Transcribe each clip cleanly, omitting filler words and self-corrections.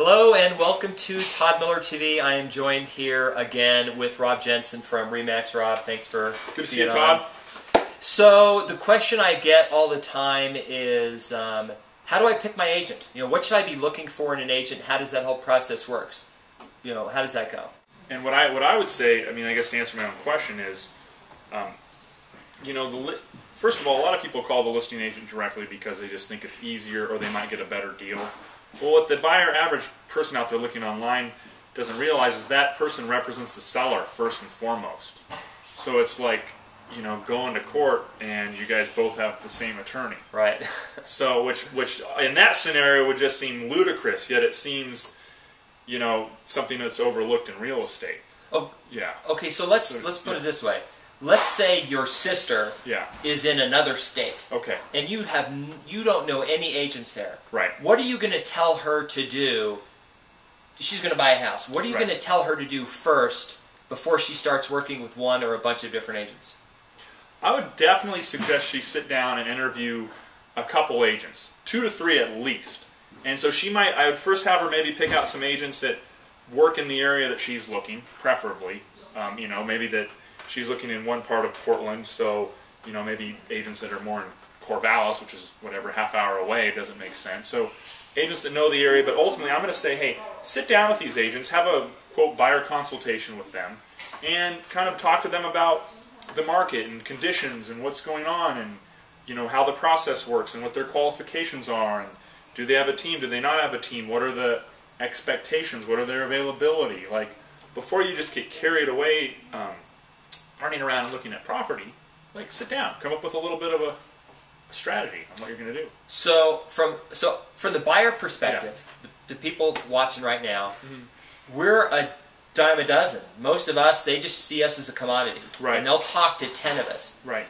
Hello and welcome to Todd Miller TV. I am joined here again with Rob Jenson from Remax. Rob, thanks for good to see you, Todd. So the question I get all the time is, how do I pick my agent? You know, what should I be looking for in an agent? How does that whole process works? You know, how does that go? And what I would say, I mean, I guess to answer my own question is, you know, first of all, a lot of people call the listing agent directly because they just think it's easier or they might get a better deal. Well, what the average person out there looking online doesn't realize is that person represents the seller first and foremost. So it's like, you know, going to court and you guys both have the same attorney. Right. So, which in that scenario would just seem ludicrous, yet it seems, you know, something that's overlooked in real estate. Oh, yeah. Okay, so let's put it this way. Let's say your sister is in another state. Okay. And you don't know any agents there. Right. What are you going to tell her to do? She's going to buy a house. What are you going to tell her to do first before she starts working with one or a bunch of different agents? I would definitely suggest she sit down and interview a couple agents, 2 to 3 at least. And so I would first have her maybe pick out some agents that work in the area that she's looking, preferably. You know, maybe that she's looking in one part of Portland, so, you know, maybe agents that are more in Corvallis, which is whatever, half hour away, doesn't make sense. So agents that know the area, but ultimately I'm going to say, hey, sit down with these agents, have a, quote, buyer consultation with them, and kind of talk to them about the market and conditions and what's going on and, you know, how the process works and what their qualifications are, and do they have a team, do they not have a team, what are the expectations, what are their availability. Like, before you just get carried away running around and looking at property, like, sit down, come up with a little bit of a strategy on what you're going to do. So from the buyer perspective, the people watching right now, we're a dime a dozen. Most of us, they just see us as a commodity, and they'll talk to 10 of us. Right.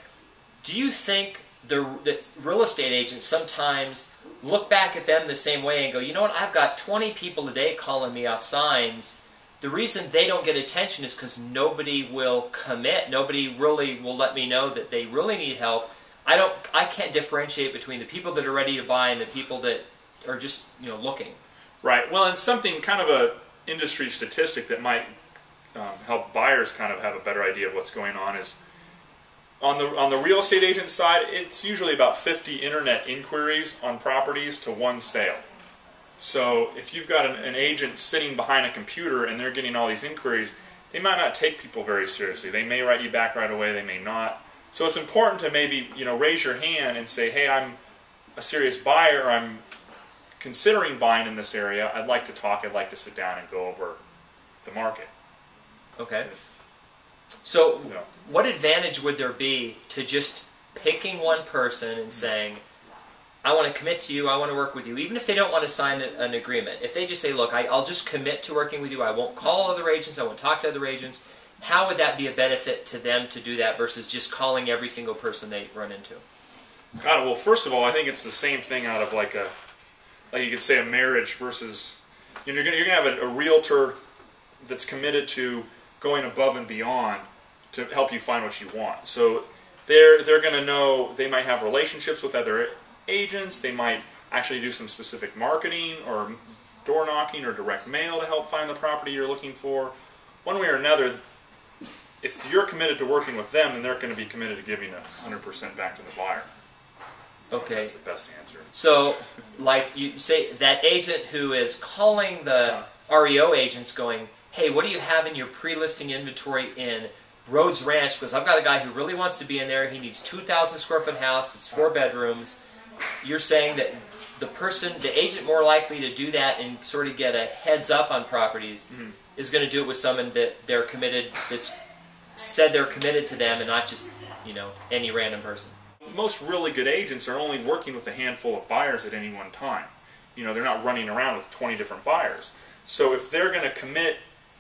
Do you think that real estate agents sometimes look back at them the same way and go, you know what, I've got 20 people a day calling me off signs. The reason they don't get attention is because nobody will commit. Nobody really will let me know that they really need help. I can't differentiate between the people that are ready to buy and the people that are just, you know, looking. Right. Well, and something kind of a industry statistic that might help buyers kind of have a better idea of what's going on is on the real estate agent side, it's usually about 50 internet inquiries on properties to 1 sale. So if you've got an agent sitting behind a computer and they're getting all these inquiries, they might not take people very seriously. They may write you back right away, they may not. So it's important to maybe, you know, raise your hand and say, hey, I'm a serious buyer, or I'm considering buying in this area. I'd like to talk, I'd like to sit down and go over the market. Okay. So what advantage would there be to just picking one person and saying, I want to commit to you, I want to work with you, even if they don't want to sign an agreement. If they just say, look, I'll just commit to working with you, I won't call other agents, I won't talk to other agents, how would that be a benefit to them to do that versus just calling every single person they run into? God, well, first of all, I think it's the same thing out of like you could say a marriage versus, you know, you're going to have a realtor that's committed to going above and beyond to help you find what you want. So they're going to know, they might have relationships with other agents, they might actually do some specific marketing or door knocking or direct mail to help find the property you're looking for. One way or another, if you're committed to working with them, then they're going to be committed to giving 100% back to the buyer. Okay. That's the best answer. So, like you say, that agent who is calling the REO agents going, hey, what do you have in your pre-listing inventory in Rhodes Ranch? Because I've got a guy who really wants to be in there. He needs 2,000 square foot house. It's 4 bedrooms. You're saying that the agent more likely to do that and sort of get a heads up on properties is going to do it with someone that they're committed, that's said they're committed to them and not just, you know, any random person. Most really good agents are only working with a handful of buyers at any one time. You know, they're not running around with 20 different buyers. So if they're going to commit,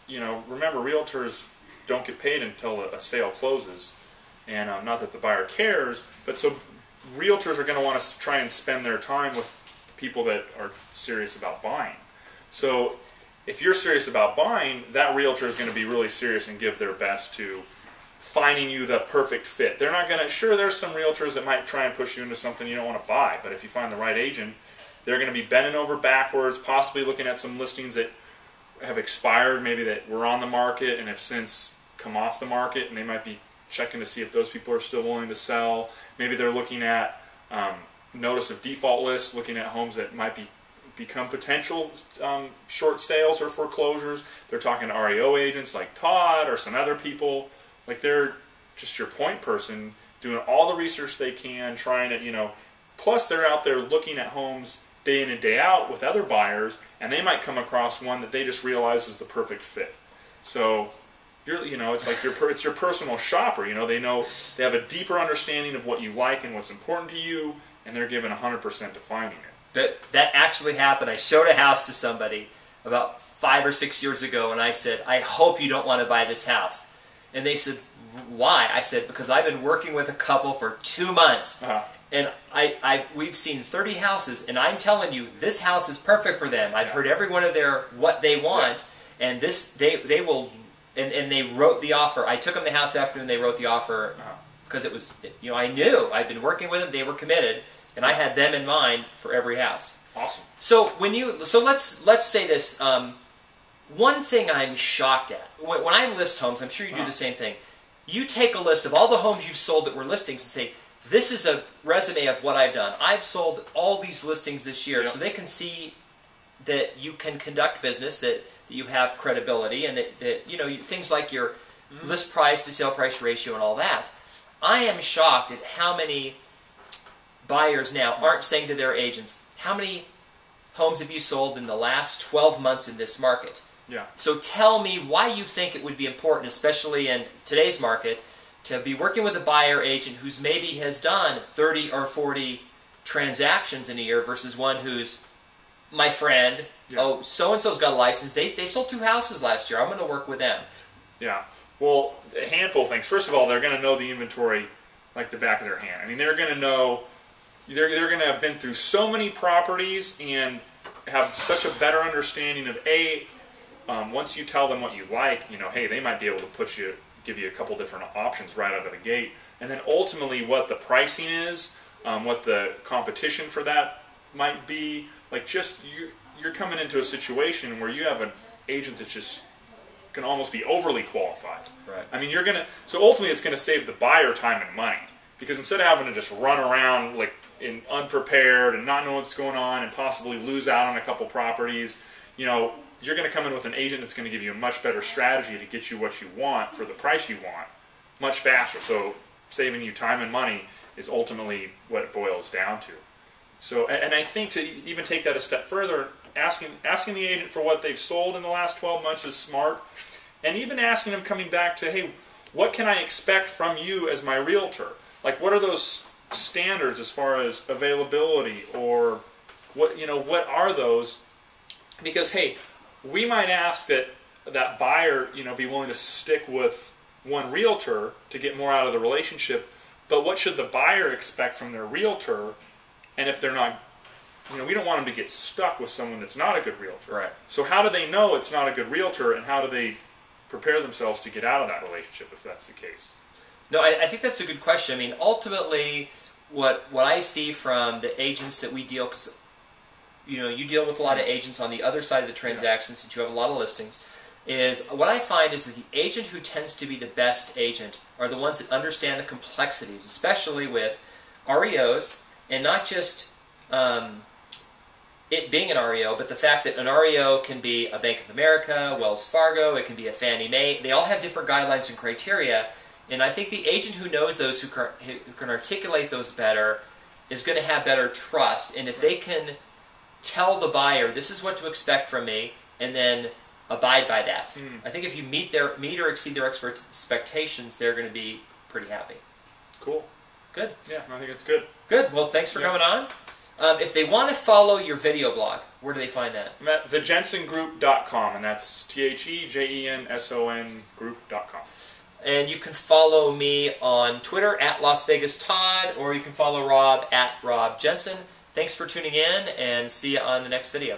you know, remember, realtors don't get paid until a sale closes, and not that the buyer cares, but so realtors are going to want to try and spend their time with people that are serious about buying. So if you're serious about buying, that realtor is going to be really serious and give their best to finding you the perfect fit. They're not going to, sure, there's some realtors that might try and push you into something you don't want to buy, but if you find the right agent, They're going to be bending over backwards, possibly looking at some listings that have expired, maybe that were on the market and have since come off the market, and they might be checking to see if those people are still willing to sell. Maybe they're looking at notice of default lists, looking at homes that might become potential short sales or foreclosures. They're talking to REO agents like Todd or some other people. Like, they're just your point person, doing all the research they can, trying to, plus they're out there looking at homes day in and day out with other buyers, and they might come across one that they just realize is the perfect fit. So, it's like it's your personal shopper. They have a deeper understanding of what you like and what's important to you, and they're given 100% to finding it. That actually happened. I showed a house to somebody about 5 or 6 years ago, and I said, I hope you don't want to buy this house. And they said, why? I said, because I've been working with a couple for 2 months, and we've seen 30 houses, and I'm telling you, this house is perfect for them. I've heard every one of what they want, and they will, and they wrote the offer. I took them the house after, and they wrote the offer because it was, I knew I'd been working with them. They were committed, and I had them in mind for every house. Awesome. So let's say this. One thing I'm shocked at when I list homes, I'm sure you do the same thing. You take a list of all the homes you've sold that were listings and say, this is a resume of what I've done. I've sold all these listings this year, so they can see that you can conduct business, that you have credibility, and that things like your list price to sale price ratio and all that. I am shocked at how many buyers now aren't saying to their agents, how many homes have you sold in the last 12 months in this market? Yeah. So tell me why you think it would be important, especially in today's market, to be working with a buyer agent who's maybe has done 30 or 40 transactions in a year versus one who's, my friend, oh, so-and-so's got a license. They sold 2 houses last year. I'm going to work with them. Yeah. Well, a handful of things. First of all, they're going to know the inventory like the back of their hand. I mean, they're going to know, they're going to have been through so many properties and have such a better understanding of, once you tell them what you like, hey, they might be able to give you a couple different options right out of the gate. And then ultimately what the pricing is, what the competition for that might be. Like, just you're coming into a situation where you have an agent that just can almost be overly qualified. Right. I mean, so ultimately it's going to save the buyer time and money, because instead of having to just run around like unprepared and not know what's going on and possibly lose out on a couple properties, you're going to come in with an agent that's going to give you a much better strategy to get you what you want for the price you want much faster. So saving you time and money is ultimately what it boils down to. So, and I think to even take that a step further, asking the agent for what they've sold in the last 12 months is smart. And even asking them, coming back to, hey, what can I expect from you as my realtor? Like, what are those standards as far as availability, or what are those? Because, hey, we might ask that buyer, be willing to stick with one realtor to get more out of the relationship, but what should the buyer expect from their realtor? And if they're not, we don't want them to get stuck with someone that's not a good realtor. Right. So how do they know it's not a good realtor, and how do they prepare themselves to get out of that relationship if that's the case? No, I think that's a good question. I mean, ultimately, what I see from the agents that we deal, because you deal with a lot of agents on the other side of the transaction, since you have a lot of listings, is what I find is that the agent who tends to be the best agent are the ones that understand the complexities, especially with REOs, and not just it being an REO, but the fact that an REO can be a Bank of America, Wells Fargo, it can be a Fannie Mae. They all have different guidelines and criteria, and I think the agent who knows those, who can articulate those better, is going to have better trust. And if they can tell the buyer, this is what to expect from me, and then abide by that. I think if you meet or exceed their expectations, they're going to be pretty happy. Cool. Good. Yeah, I think it's good. Good. Well, thanks for coming on. If they want to follow your video blog, where do they find that? I'm at thejensongroup.com, and that's TheJenson group.com. And you can follow me on Twitter at Las Vegas Todd, or you can follow Rob at Rob Jenson. Thanks for tuning in, and see you on the next video.